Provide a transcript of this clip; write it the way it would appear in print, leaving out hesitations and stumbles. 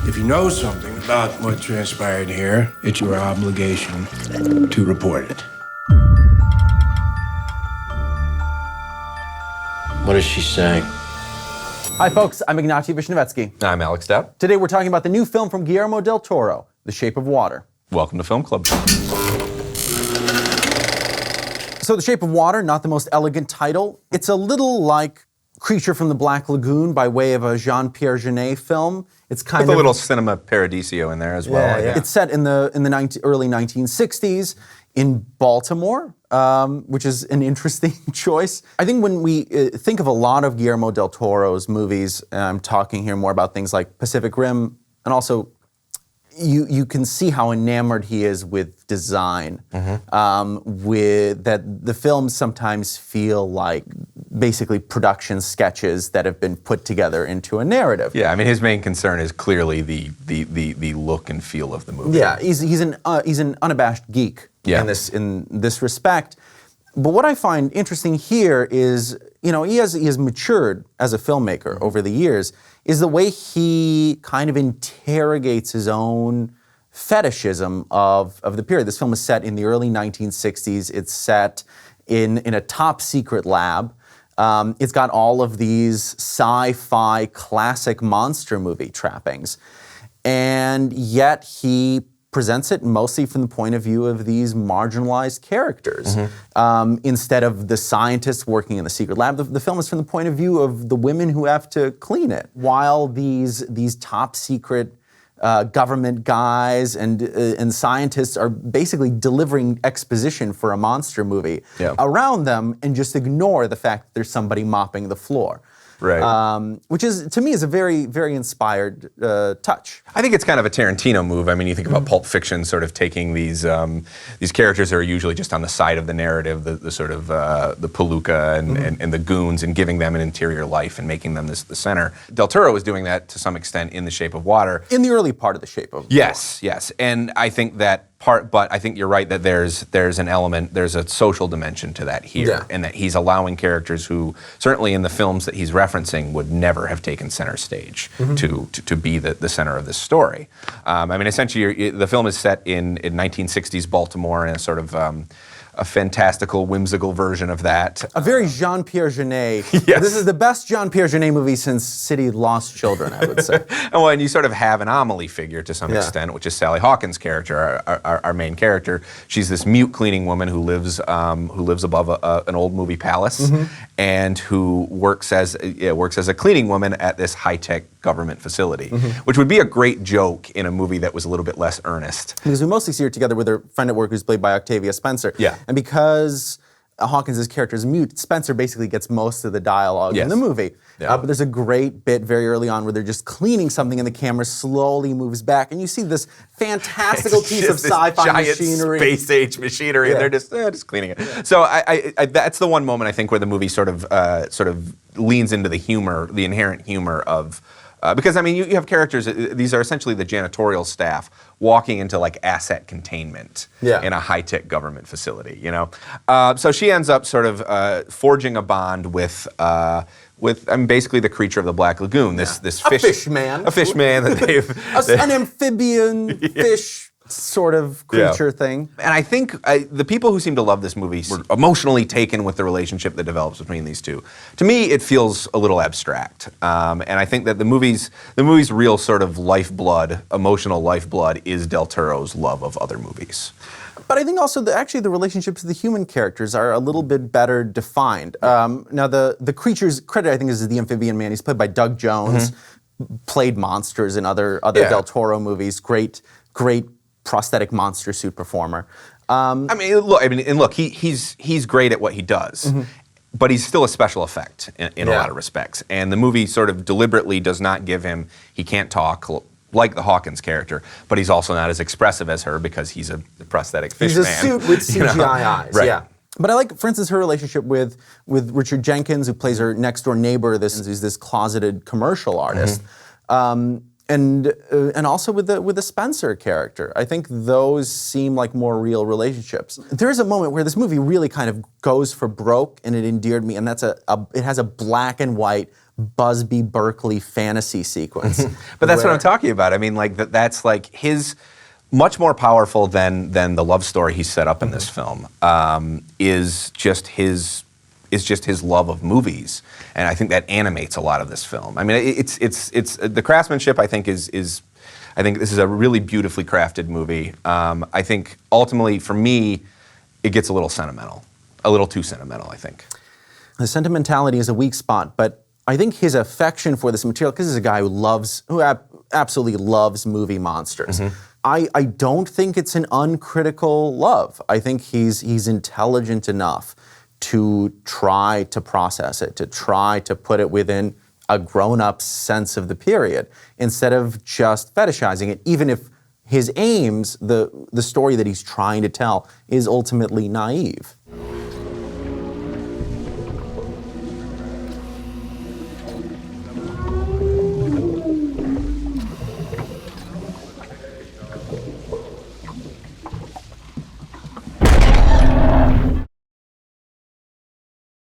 If you know something about what transpired here, it's your obligation to report it. What is she saying? Hi folks, I'm Ignatiy Vishnevetsky. I'm Alex Dowd. Today we're talking about the new film from Guillermo del Toro, The Shape of Water. Welcome to Film Club. So The Shape of Water, not the most elegant title. It's a little like Creature from the Black Lagoon by way of a Jean-Pierre Jeunet film. It's kind With of a little cinema paradiso in there as well. I think. It's set in the early 1960s in Baltimore, which is an interesting choice. I think when we think of a lot of Guillermo del Toro's movies, and I'm talking here more about things like Pacific Rim, and also you can see how enamored he is with design. With that, the films sometimes feel like basically production sketches that have been put together into a narrative. Yeah, I mean, his main concern is clearly the look and feel of the movie. Yeah, he's an unabashed geek in this respect. But what I find interesting here is, he has matured as a filmmaker over the years, is the way he kind of interrogates his own fetishism of the period. This film is set in the early 1960s. It's set in a top secret lab. It's got all of these sci-fi classic monster movie trappings. And yet he presents it mostly from the point of view of these marginalized characters. Instead of the scientists working in the secret lab, the film is from the point of view of the women who have to clean it. While these top secret government guys and scientists are basically delivering exposition for a monster movie around them and just ignore the fact that there's somebody mopping the floor. Right. Which is, to me, is a very, very inspired touch. I think it's kind of a Tarantino move. I mean, you think about Pulp Fiction sort of taking these characters that are usually just on the side of the narrative, the sort of the palooka and the goons, and giving them an interior life and making them the center. Del Toro is doing that to some extent in The Shape of Water. In the early part of The Shape of Water. Yes. And I think that but I think you're right that there's an element, there's a social dimension to that here, and that he's allowing characters who, certainly in the films that he's referencing, would never have taken center stage to be the center of this story. I mean, essentially, the film is set in 1960s Baltimore in a sort of a fantastical, whimsical version of that. A very Jean-Pierre Jeunet. Yes. This is the best Jean-Pierre Jeunet movie since City Lost Children, I would say. And you sort of have an Amelie figure to some extent, which is Sally Hawkins' character, our main character. She's this mute cleaning woman who lives above an old movie palace, and who works as a cleaning woman at this high-tech government facility, which would be a great joke in a movie that was a little bit less earnest. Because we mostly see her together with her friend at work who's played by Octavia Spencer. Yeah. And because Hawkins' character is mute, Spencer basically gets most of the dialogue in the movie. But there's a great bit very early on where they're just cleaning something and the camera slowly moves back and you see this fantastical piece of sci-fi machinery. Space-age machinery, and they're just cleaning it. So I that's the one moment I think where the movie sort of leans into the humor, the inherent humor of. Because, I mean, you have characters, these are essentially the janitorial staff walking into, like, asset containment in a high-tech government facility, So she ends up sort of forging a bond with basically the creature of the Black Lagoon, this fishman. A fishman that they've... an amphibian fish sort of creature thing. And I think the people who seem to love this movie were emotionally taken with the relationship that develops between these two. To me, it feels a little abstract. And I think that the movie's real sort of lifeblood, emotional lifeblood, is Del Toro's love of other movies. But I think also actually the relationships of the human characters are a little bit better defined. Now the creature's credit, I think, is the amphibian man. He's played by Doug Jones, played monsters in other Del Toro movies. Great prosthetic monster suit performer. Look, he's great at what he does. But he's still a special effect in a lot of respects. And the movie sort of deliberately does not give him, he can't talk like the Hawkins character, but he's also not as expressive as her because he's a prosthetic fish man. He's a suit with CGI eyes, right. But I like, for instance, her relationship with Richard Jenkins, who plays her next door neighbor, who's this closeted commercial artist. And also with the Spencer character. I think those seem like more real relationships. There is a moment where this movie really kind of goes for broke, and it endeared me, and that's it has a black and white Busby Berkeley fantasy sequence. But that's what I'm talking about. I mean, like that's like his much more powerful than the love story he set up in this film is just his love of movies, and I think that animates a lot of this film. I mean, it's the craftsmanship. I think I think this is a really beautifully crafted movie. I think ultimately, for me, it gets a little sentimental, a little too sentimental, I think. The sentimentality is a weak spot, but I think his affection for this material, because he's a guy who absolutely loves movie monsters. I don't think it's an uncritical love. I think he's intelligent enough to try to process it, to try to put it within a grown-up sense of the period, instead of just fetishizing it, even if his aims, the story that he's trying to tell, is ultimately naive.